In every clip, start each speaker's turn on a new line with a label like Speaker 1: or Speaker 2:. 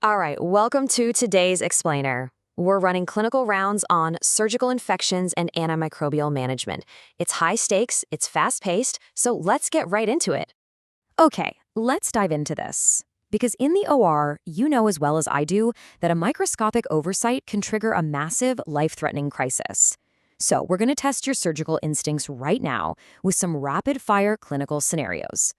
Speaker 1: All right, welcome to today's explainer. We're running clinical rounds on surgical infections and antimicrobial management. It's high stakes, it's fast paced, so let's get right into it.
Speaker 2: Okay, let's dive into this. Because in the OR, you know as well as I do that a microscopic oversight can trigger a massive, life-threatening crisis. So we're going to test your surgical instincts right now with some rapid-fire clinical scenarios.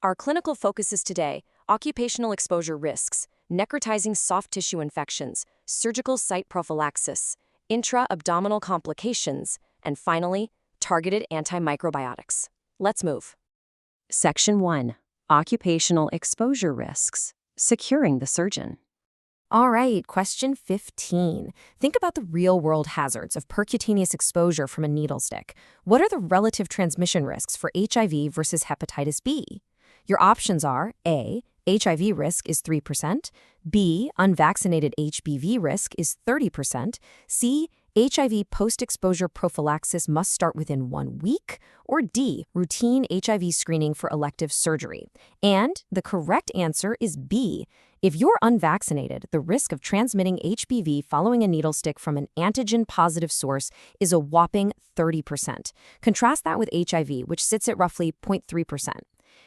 Speaker 3: Our clinical focuses today: occupational exposure risks, necrotizing soft tissue infections, surgical site prophylaxis, intra-abdominal complications, and finally, targeted antimicrobiotics. Let's move.
Speaker 2: Section 1. Occupational exposure risks. Securing the surgeon. All right, question 15. Think about the real-world hazards of percutaneous exposure from a needle stick. What are the relative transmission risks for HIV versus hepatitis B? Your options are A, HIV risk is 3%, B, unvaccinated HBV risk is 30%, C, HIV post-exposure prophylaxis must start within 1 week, or D, routine HIV screening for elective surgery. And the correct answer is B. If you're unvaccinated, the risk of transmitting HBV following a needle stick from an antigen-positive source is a whopping 30%. Contrast that with HIV, which sits at roughly 0.3%.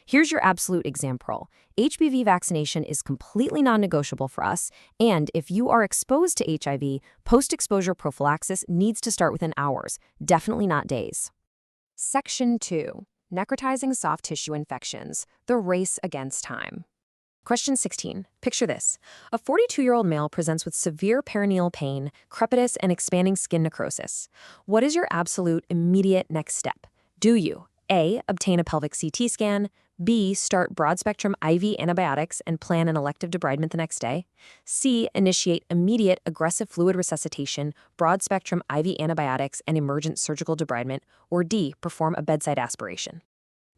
Speaker 2: Here's your absolute example. HBV vaccination is completely non-negotiable for us, and if you are exposed to HIV, post-exposure prophylaxis needs to start within hours, definitely not days.
Speaker 3: Section 2. Necrotizing soft tissue infections, the race against time. Question 16. Picture this. A 42-year-old male presents with severe perineal pain, crepitus, and expanding skin necrosis. What is your absolute immediate next step? Do you A, obtain a pelvic CT scan, B, start broad-spectrum IV antibiotics and plan an elective debridement the next day, C, initiate immediate aggressive fluid resuscitation, broad-spectrum IV antibiotics, and emergent surgical debridement, or D, perform a bedside aspiration?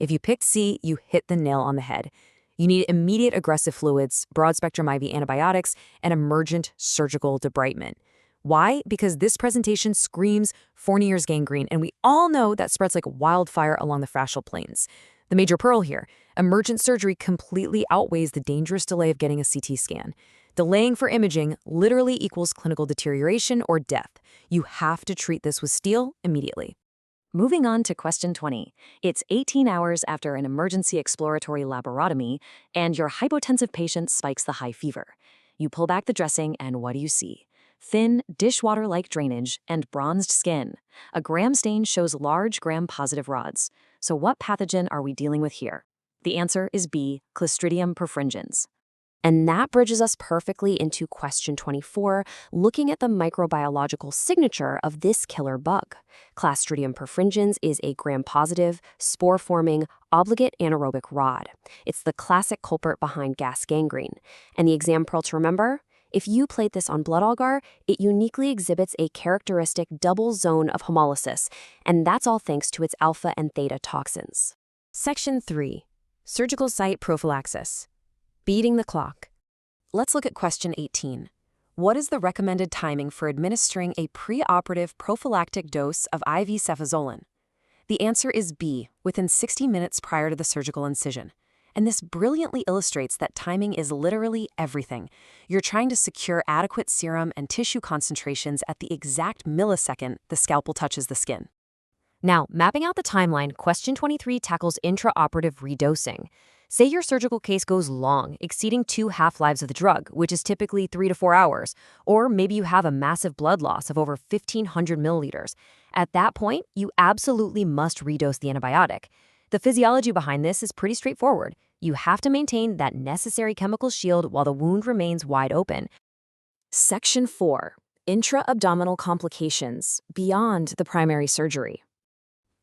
Speaker 2: If you picked C, you hit the nail on the head. You need immediate aggressive fluids, broad-spectrum IV antibiotics, and emergent surgical debridement. Why? Because this presentation screams Fournier's gangrene, and we all know that spreads like wildfire along the fascial planes. The major pearl here: emergent surgery completely outweighs the dangerous delay of getting a CT scan. Delaying for imaging literally equals clinical deterioration or death. You have to treat this with steel immediately.
Speaker 3: Moving on to question 20. It's 18 hours after an emergency exploratory laparotomy, and your hypotensive patient spikes the high fever. You pull back the dressing, and what do you see? Thin, dishwater-like drainage and bronzed skin. A gram stain shows large gram-positive rods. So what pathogen are we dealing with here? The answer is B, Clostridium perfringens.
Speaker 1: And that bridges us perfectly into question 24, looking at the microbiological signature of this killer bug. Clostridium perfringens is a gram-positive, spore-forming, obligate anaerobic rod. It's the classic culprit behind gas gangrene. And the exam pearl to remember? If you plate this on blood agar, it uniquely exhibits a characteristic double zone of hemolysis, and that's all thanks to its alpha and theta toxins.
Speaker 2: Section 3. Surgical site prophylaxis. Beating the clock. Let's look at question 18. What is the recommended timing for administering a preoperative prophylactic dose of IV cefazolin? The answer is B, within 60 minutes prior to the surgical incision. And this brilliantly illustrates that timing is literally everything. You're trying to secure adequate serum and tissue concentrations at the exact millisecond the scalpel touches the skin. Now, mapping out the timeline, question 23 tackles intraoperative redosing. Say your surgical case goes long, exceeding 2 half-lives of the drug, which is typically 3 to 4 hours, or maybe you have a massive blood loss of over 1,500 milliliters. At that point, you absolutely must redose the antibiotic. The physiology behind this is pretty straightforward. You have to maintain that necessary chemical shield while the wound remains wide open. Section 4. Intra-abdominal complications beyond the primary surgery.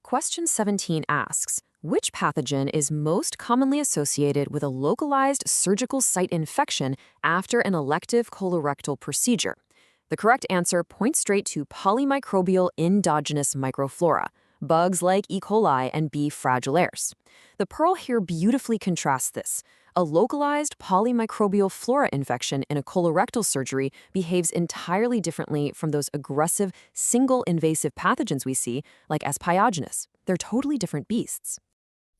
Speaker 2: Question 17 asks, which pathogen is most commonly associated with a localized surgical site infection after an elective colorectal procedure? The correct answer points straight to polymicrobial endogenous microflora, bugs like E. coli and B. fragilaires. The pearl here beautifully contrasts this. A localized polymicrobial flora infection in a colorectal surgery behaves entirely differently from those aggressive, single invasive pathogens we see, like S. pyogenes. They're totally different beasts.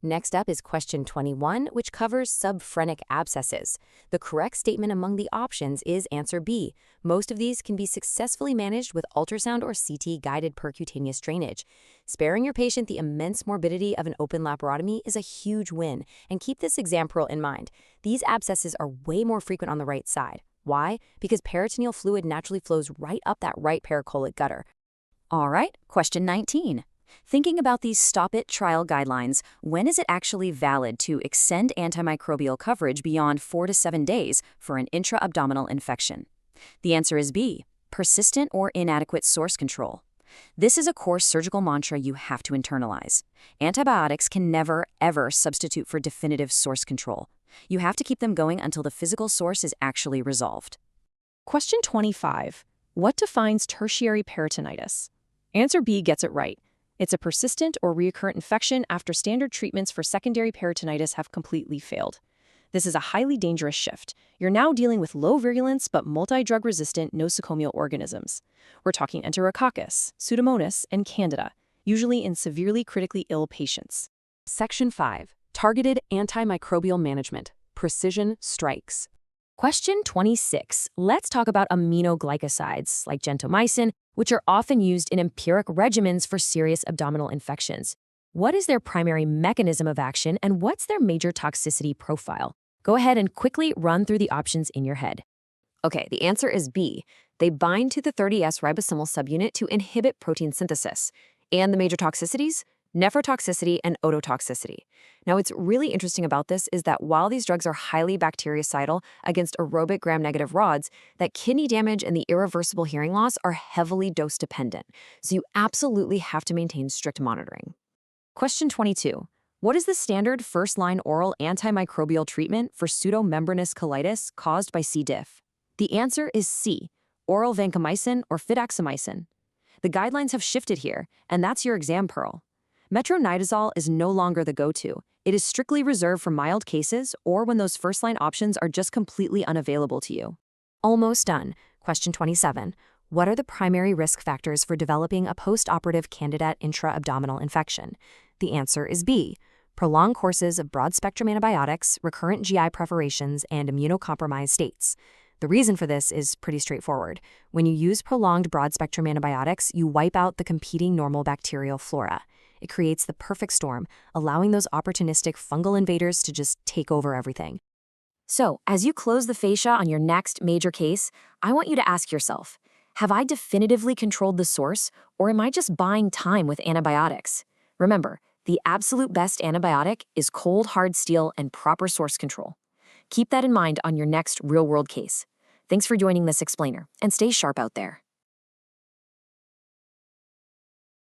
Speaker 2: Next up is question 21, which covers subphrenic abscesses. The correct statement among the options is answer B. Most of these can be successfully managed with ultrasound or CT-guided percutaneous drainage. Sparing your patient the immense morbidity of an open laparotomy is a huge win, and keep this exam pearl in mind. These abscesses are way more frequent on the right side. Why? Because peritoneal fluid naturally flows right up that right pericolic gutter. All right, question 19. Thinking about these stop-it trial guidelines, when is it actually valid to extend antimicrobial coverage beyond 4 to 7 days for an intra-abdominal infection? The answer is B, persistent or inadequate source control. This is a core surgical mantra you have to internalize. Antibiotics can never, ever substitute for definitive source control. You have to keep them going until the physical source is actually resolved.
Speaker 3: Question 25. What defines tertiary peritonitis? Answer B gets it right. It's a persistent or recurrent infection after standard treatments for secondary peritonitis have completely failed. This is a highly dangerous shift. You're now dealing with low-virulence but multi-drug resistant nosocomial organisms. We're talking Enterococcus, Pseudomonas, and Candida, usually in severely critically ill patients.
Speaker 1: Section 5. Targeted antimicrobial management. Precision strikes.
Speaker 2: Question 26. Let's talk about aminoglycosides, like gentamicin, which are often used in empiric regimens for serious abdominal infections. What is their primary mechanism of action, and what's their major toxicity profile? Go ahead and quickly run through the options in your head.
Speaker 1: Okay, the answer is B. They bind to the 30S ribosomal subunit to inhibit protein synthesis. And the major toxicities? Nephrotoxicity and ototoxicity. Now, what's really interesting about this is that while these drugs are highly bactericidal against aerobic gram-negative rods, that kidney damage and the irreversible hearing loss are heavily dose-dependent. So you absolutely have to maintain strict monitoring.
Speaker 2: Question 22. What is the standard first-line oral antimicrobial treatment for pseudomembranous colitis caused by C. diff? The answer is C, oral vancomycin or fidaxomicin. The guidelines have shifted here, and that's your exam pearl. Metronidazole is no longer the go-to. It is strictly reserved for mild cases or when those first-line options are just completely unavailable to you.
Speaker 1: Almost done. Question 27. What are the primary risk factors for developing a post-operative candidate intra-abdominal infection? The answer is B. Prolonged courses of broad-spectrum antibiotics, recurrent GI perforations, and immunocompromised states. The reason for this is pretty straightforward. When you use prolonged broad-spectrum antibiotics, you wipe out the competing normal bacterial flora. It creates the perfect storm, allowing those opportunistic fungal invaders to just take over everything. So, as you close the fascia on your next major case, I want you to ask yourself, have I definitively controlled the source, or am I just buying time with antibiotics? Remember, the absolute best antibiotic is cold, hard steel and proper source control. Keep that in mind on your next real-world case. Thanks for joining this explainer, and stay sharp out there.